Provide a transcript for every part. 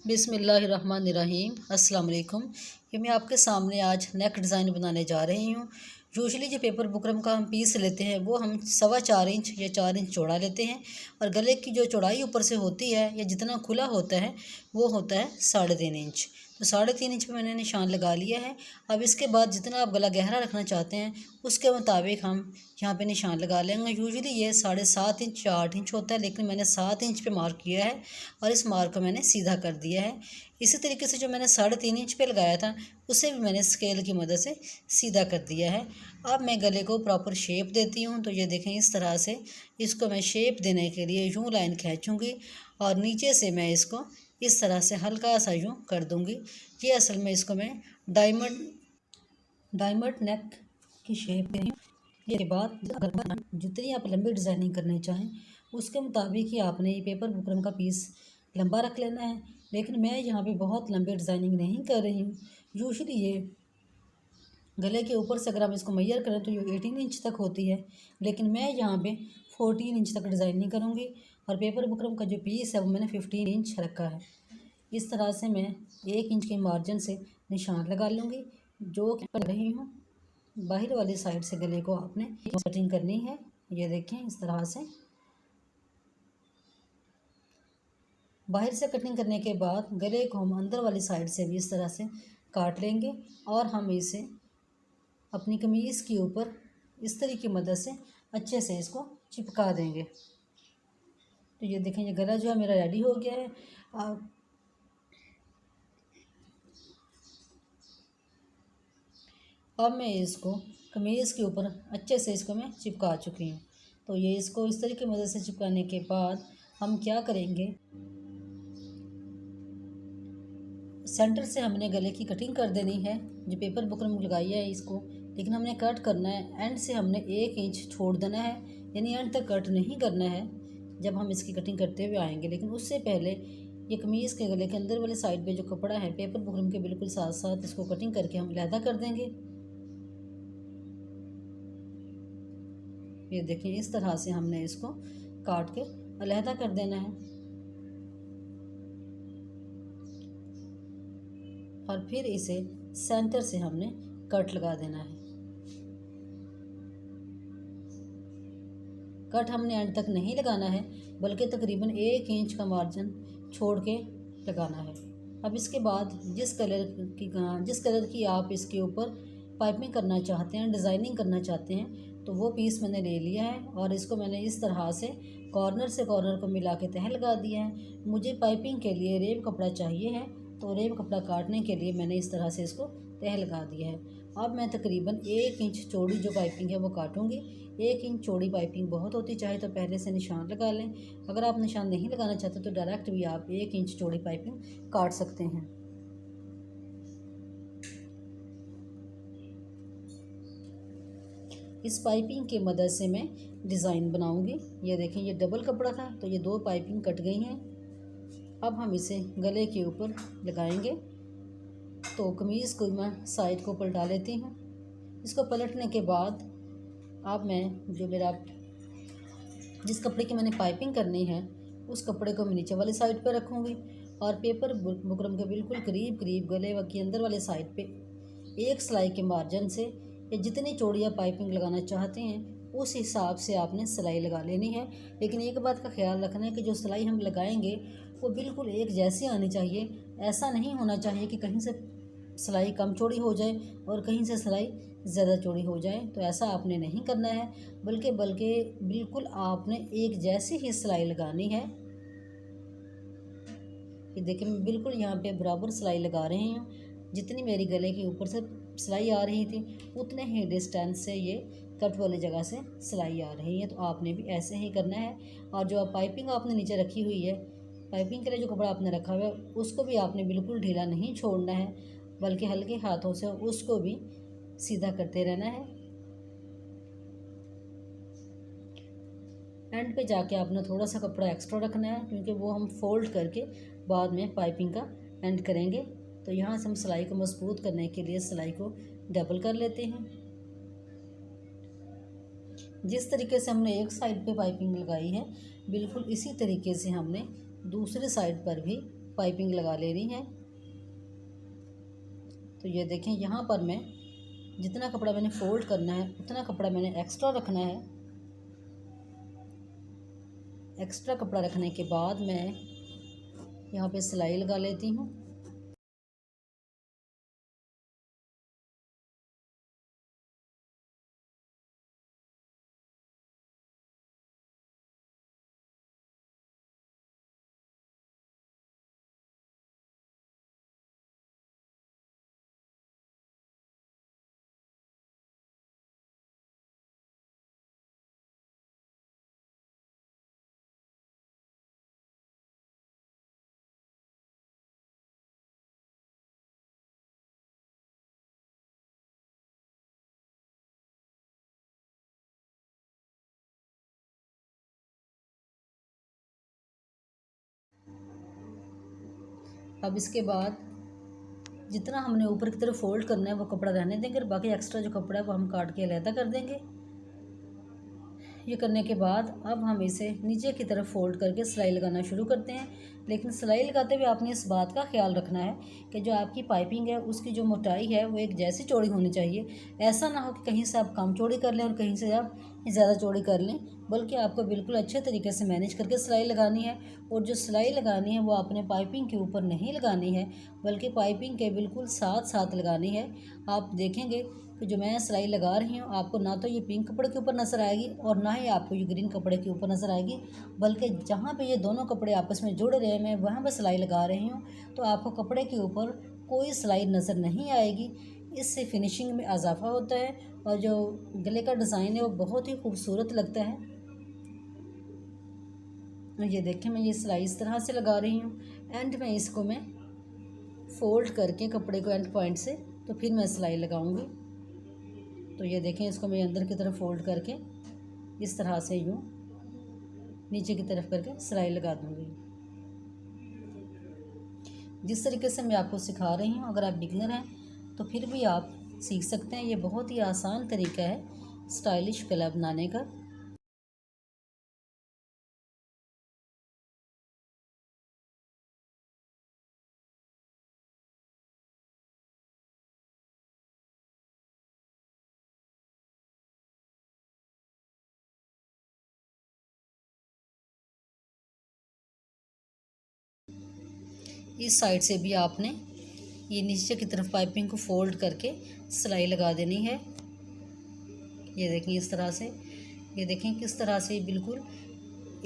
बिस्मिल्लाहिर्रहमानिर्रहीम। अस्सलाम वालेकुम। ये मैं आपके सामने आज नेक डिज़ाइन बनाने जा रही हूँ। यूजुअली जो पेपर बुकरम का हम पीस लेते हैं वो हम 4.25 इंच या 4 इंच चौड़ा लेते हैं, और गले की जो चौड़ाई ऊपर से होती है या जितना खुला होता है वो होता है 3.5 इंच। तो 3.5 इंच पे मैंने निशान लगा लिया है। अब इसके बाद जितना आप गला गहरा रखना चाहते हैं उसके मुताबिक हम यहाँ पे निशान लगा लेंगे। यूजुअली ये 7.5 इंच या 8 इंच होता है, लेकिन मैंने 7 इंच पे मार्क किया है और इस मार्क को मैंने सीधा कर दिया है। इसी तरीके से जो मैंने 3.5 इंच पे लगाया था उसे भी मैंने स्केल की मदद से सीधा कर दिया है। अब मैं गले को प्रॉपर शेप देती हूँ। तो ये देखें, इस तरह से इसको मैं शेप देने के लिए यूँ लाइन खींचूँगी और नीचे से मैं इसको इस तरह से हल्का सा यूँ कर दूँगी। ये असल में इसको मैं डायमंड नेक की शेप दे रही हूँ। ये बात, अगर जितनी आप लंबी डिज़ाइनिंग करनी चाहें उसके मुताबिक ही आपने ये पेपर बुकरम का पीस लंबा रख लेना है। लेकिन मैं यहाँ पे बहुत लंबी डिज़ाइनिंग नहीं कर रही हूँ। यूजुअली ये गले के ऊपर से अगर हम इसको मैयर करें तो ये 18 इंच तक होती है, लेकिन मैं यहाँ पे 14 इंच तक डिज़ाइनिंग करूँगी। और पेपर बुकरम का जो पीस है वो मैंने 15 इंच रखा है। इस तरह से मैं 1 इंच के मार्जिन से निशान लगा लूँगी, जो कि कर रही हूँ। बाहर वाली साइड से गले को आपने कटिंग करनी है। ये देखें, इस तरह से बाहर से कटिंग करने के बाद गले को हम अंदर वाली साइड से भी इस तरह से काट लेंगे और हम इसे अपनी कमीज़ के ऊपर इस तरीके की मदद से अच्छे से इसको चिपका देंगे। तो ये देखें, ये गला जो है मेरा रेडी हो गया है। अब मैं इसको कमीज़ के ऊपर अच्छे से इसको मैं चिपका चुकी हूँ। तो ये इसको इस तरीके की मदद से चिपकाने के बाद हम क्या करेंगे, सेंटर से हमने गले की कटिंग कर देनी है। जो पेपर बुकरम लगाई है इसको, लेकिन हमने कट करना है। एंड से हमने 1 इंच छोड़ देना है, यानी एंड तक कट नहीं करना है जब हम इसकी कटिंग करते हुए आएंगे। लेकिन उससे पहले ये कमीज़ के गले के अंदर वाले साइड पे जो कपड़ा है पेपर बुकरम के बिल्कुल साथ साथ इसको कटिंग करके हम अलहदा कर देंगे। ये देखिए, इस तरह से हमने इसको काट के अलहदा कर देना है और फिर इसे सेंटर से हमने कट लगा देना है। कट हमने एंड तक नहीं लगाना है, बल्कि तकरीबन 1 इंच का मार्जिन छोड़ के लगाना है। अब इसके बाद जिस कलर की आप इसके ऊपर पाइपिंग करना चाहते हैं, डिज़ाइनिंग करना चाहते हैं, तो वो पीस मैंने ले लिया है और इसको मैंने इस तरह से कॉर्नर को मिला के तह लगा दिया है। मुझे पाइपिंग के लिए रेब कपड़ा चाहिए है, तो रेब कपड़ा काटने के लिए मैंने इस तरह से इसको तह लगा दिया है। अब मैं तकरीबन 1 इंच चौड़ी जो पाइपिंग है वो काटूँगी। 1 इंच चौड़ी पाइपिंग बहुत होती, चाहे तो पहले से निशान लगा लें। अगर आप निशान नहीं लगाना चाहते तो डायरेक्ट भी आप 1 इंच चौड़ी पाइपिंग काट सकते हैं। इस पाइपिंग की मदद से मैं डिज़ाइन बनाऊंगी। ये देखें, ये डबल कपड़ा था तो ये 2 पाइपिंग कट गई हैं। अब हम इसे गले के ऊपर लगाएंगे। तो कमीज़ को मैं साइड को पलटा लेती हूँ। इसको पलटने के बाद अब मैं जिस कपड़े की मैंने पाइपिंग करनी है उस कपड़े को मैं नीचे वाली साइड पर रखूँगी और पेपर बुकरम के बिल्कुल करीब करीब गले के अंदर वाले साइड पे एक सिलाई के मार्जिन से या जितनी चौड़ी आप पाइपिंग लगाना चाहते हैं उस हिसाब से आपने सिलाई लगा लेनी है। लेकिन एक बात का ख्याल रखना है कि जो सिलाई हम लगाएंगे वो बिल्कुल एक जैसी आनी चाहिए। ऐसा नहीं होना चाहिए कि कहीं से सिलाई कम चौड़ी हो जाए और कहीं से सिलाई ज़्यादा चौड़ी हो जाए। तो ऐसा आपने नहीं करना है, बल्कि बिल्कुल आपने एक जैसी ही सिलाई लगानी है। ये देखिए, मैं बिल्कुल यहाँ पे बराबर सिलाई लगा रही हूँ। जितनी मेरी गले के ऊपर से सिलाई आ रही थी उतने ही डिस्टेंस से ये कट वाली जगह से सिलाई आ रही है। तो आपने भी ऐसे ही करना है। और जो पाइपिंग आपने नीचे रखी हुई है, पाइपिंग के लिए जो कपड़ा आपने रखा हुआ है उसको भी आपने बिल्कुल ढीला नहीं छोड़ना है, बल्कि हल्के हाथों से उसको भी सीधा करते रहना है। एंड पे जाके आपने थोड़ा सा कपड़ा एक्स्ट्रा रखना है, क्योंकि वो हम फोल्ड करके बाद में पाइपिंग का एंड करेंगे। तो यहाँ से हम सिलाई को मजबूत करने के लिए सिलाई को डबल कर लेते हैं। जिस तरीके से हमने एक साइड पे पाइपिंग लगाई है बिल्कुल इसी तरीके से हमने दूसरे साइड पर भी पाइपिंग लगा लेनी है। तो ये देखें, यहाँ पर मैं जितना कपड़ा मैंने फ़ोल्ड करना है उतना कपड़ा मैंने एक्स्ट्रा रखना है। एक्स्ट्रा कपड़ा रखने के बाद मैं यहाँ पे सिलाई लगा लेती हूँ। अब इसके बाद जितना हमने ऊपर की तरफ फोल्ड करना है वो कपड़ा रहने देंगे और बाकी एक्स्ट्रा जो कपड़ा है वो हम काट के अलहदा कर देंगे। ये करने के बाद अब हम इसे नीचे की तरफ फोल्ड करके सिलाई लगाना शुरू करते हैं। लेकिन सिलाई लगाते हुए आपने इस बात का ख्याल रखना है कि जो आपकी पाइपिंग है उसकी जो मोटाई है वो एक जैसी चौड़ी होनी चाहिए। ऐसा ना हो कि कहीं से आप कम चौड़ी कर लें और कहीं से आप ज़्यादा चौड़ी कर लें, बल्कि आपको बिल्कुल अच्छे तरीके से मैनेज करके सिलाई लगानी है। और जो सिलाई लगानी है वो आपने पाइपिंग के ऊपर नहीं लगानी है, बल्कि पाइपिंग के बिल्कुल साथ साथ लगानी है। आप देखेंगे कि जो मैं सिलाई लगा रही हूँ आपको ना तो ये पिंक कपड़े के ऊपर नज़र आएगी और ना ही आपको ये ग्रीन कपड़े के ऊपर नज़र आएगी, बल्कि जहाँ पे ये दोनों कपड़े आपस में जुड़ रहे हैं मैं वहाँ पर सिलाई लगा रही हूँ, तो आपको कपड़े के ऊपर कोई सिलाई नज़र नहीं आएगी। इससे फिनिशिंग में इजाफा होता है और जो गले का डिज़ाइन है वो बहुत ही खूबसूरत लगता है। ये देखें, मैं ये सिलाई इस तरह से लगा रही हूँ। एंड में इसको मैं फ़ोल्ड करके कपड़े को एंड पॉइंट से तो फिर मैं सिलाई लगाऊंगी। तो ये देखें, इसको मैं अंदर की तरफ फोल्ड करके इस तरह से यूँ नीचे की तरफ करके सिलाई लगा दूंगी। जिस तरीके से मैं आपको सिखा रही हूँ, अगर आप बिगनर हैं तो फिर भी आप सीख सकते हैं। ये बहुत ही आसान तरीका है स्टाइलिश गला बनाने का। इस साइड से भी आपने ये नीचे की तरफ पाइपिंग को फोल्ड करके सिलाई लगा देनी है। ये देखें इस तरह से, ये देखें किस तरह से बिल्कुल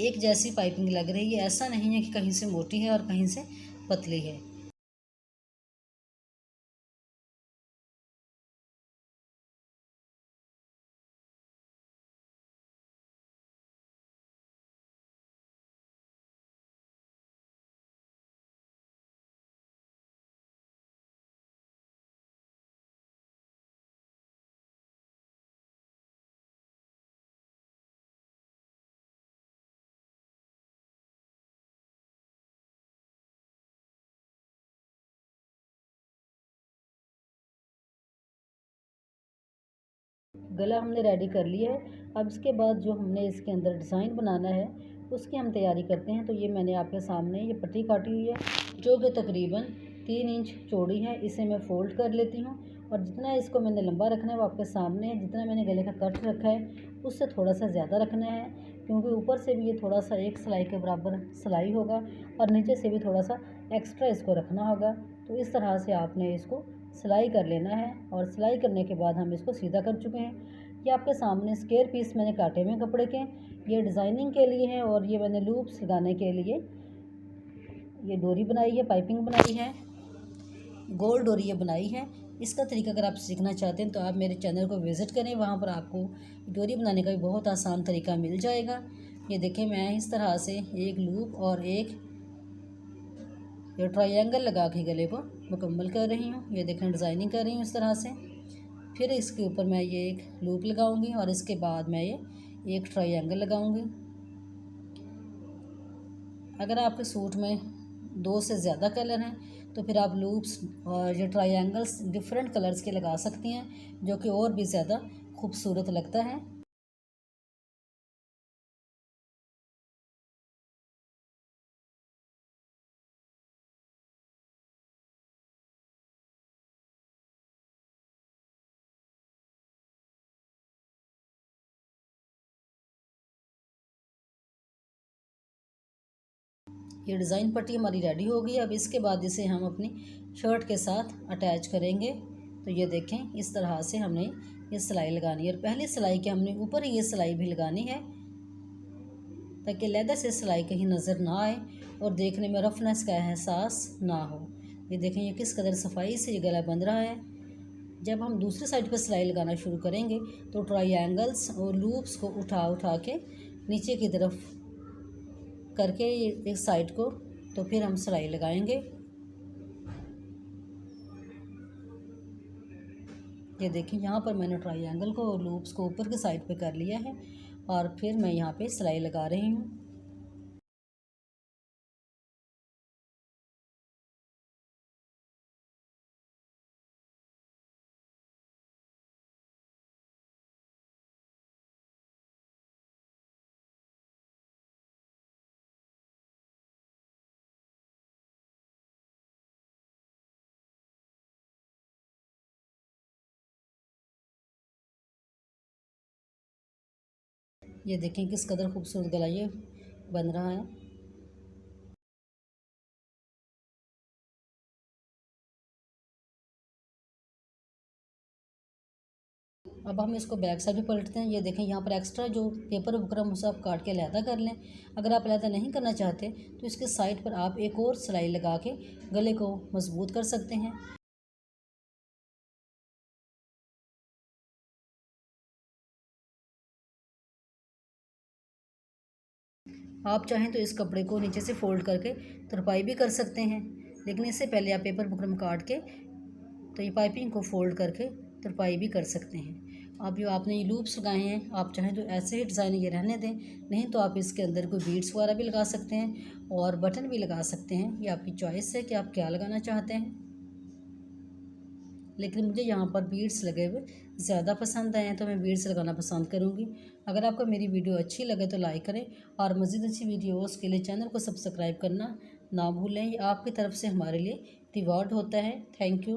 एक जैसी पाइपिंग लग रही है। ऐसा नहीं है कि कहीं से मोटी है और कहीं से पतली है। गला हमने रेडी कर लिया है। अब इसके बाद जो हमने इसके अंदर डिज़ाइन बनाना है उसकी हम तैयारी करते हैं। तो ये मैंने आपके सामने ये पट्टी काटी हुई है जो कि तकरीबन 3 इंच चौड़ी है। इसे मैं फ़ोल्ड कर लेती हूँ और जितना इसको मैंने लंबा रखना है वो आपके सामने है। जितना मैंने गले का कट रखा है उससे थोड़ा सा ज़्यादा रखना है, क्योंकि ऊपर से भी ये थोड़ा सा एक सिलाई के बराबर सिलाई होगा और नीचे से भी थोड़ा सा एक्स्ट्रा इसको रखना होगा। तो इस तरह से आपने इसको सिलाई कर लेना है और सिलाई करने के बाद हम इसको सीधा कर चुके हैं। ये आपके सामने स्क्वायर पीस मैंने काटे हुए कपड़े के, ये डिज़ाइनिंग के लिए हैं और ये मैंने लूप्स लगाने के लिए ये डोरी बनाई है, पाइपिंग बनाई है, गोल डोरी ये बनाई है। इसका तरीका अगर आप सीखना चाहते हैं तो आप मेरे चैनल को विज़िट करें, वहाँ पर आपको डोरी बनाने का भी बहुत आसान तरीका मिल जाएगा। ये देखें, मैं इस तरह से एक लूप और एक ये ट्रायंगल लगा के गले को मुकम्मल कर रही हूँ। ये देखें, डिज़ाइनिंग कर रही हूँ इस तरह से। फिर इसके ऊपर मैं ये एक लूप लगाऊंगी और इसके बाद मैं ये एक ट्रायंगल लगाऊंगी। अगर आपके सूट में 2 से ज़्यादा कलर हैं तो फिर आप लूप्स और ये ट्रायंगल्स डिफरेंट कलर्स के लगा सकती हैं, जो कि और भी ज़्यादा खूबसूरत लगता है। ये डिज़ाइन पट्टी हमारी रेडी हो गई। अब इसके बाद इसे हम अपनी शर्ट के साथ अटैच करेंगे। तो ये देखें, इस तरह से हमने ये सिलाई लगानी है और पहली सिलाई के हमने ऊपर ये सिलाई भी लगानी है ताकि लेदर से सिलाई कहीं नज़र ना आए और देखने में रफनेस का एहसास ना हो। ये देखें, ये किस कदर सफाई से ये गला बंध रहा है। जब हम दूसरी साइड पर सिलाई लगाना शुरू करेंगे तो ट्रायंगल्स और लूप्स को उठा उठा के नीचे की तरफ करके एक साइड को तो फिर हम सिलाई लगाएंगे। ये देखिए, यहाँ पर मैंने ट्रायंगल को और लूप्स को ऊपर की साइड पे कर लिया है और फिर मैं यहाँ पे सिलाई लगा रही हूँ। ये देखें किस कदर खूबसूरत गला ये बन रहा है। अब हम इसको बैक साइड भी पलटते हैं। ये देखें, यहाँ पर एक्स्ट्रा जो पेपर बुकरम उसे आप काट के अलहदा कर लें। अगर आप अलहदा नहीं करना चाहते तो इसके साइड पर आप एक और सिलाई लगा के गले को मजबूत कर सकते हैं। आप चाहें तो इस कपड़े को नीचे से फोल्ड करके तुरपाई भी कर सकते हैं, लेकिन इससे पहले आप पेपर बुकरम काट के तो ये पाइपिंग को फोल्ड करके तुरपाई भी कर सकते हैं। अब जो आपने ये लूप्स लगाए हैं, आप चाहें तो ऐसे ही डिज़ाइन ये रहने दें, नहीं तो आप इसके अंदर कोई बीड्स वगैरह भी लगा सकते हैं और बटन भी लगा सकते हैं। ये आपकी चॉइस है कि आप क्या लगाना चाहते हैं, लेकिन मुझे यहाँ पर बीड्स लगे हुए ज़्यादा पसंद आए हैं तो मैं बीड्स लगाना पसंद करूँगी। अगर आपको मेरी वीडियो अच्छी लगे तो लाइक करें और मज़ीद अच्छी वीडियोस के लिए चैनल को सब्सक्राइब करना ना भूलें। ये आपकी तरफ से हमारे लिए रिवॉर्ड होता है। Thank you.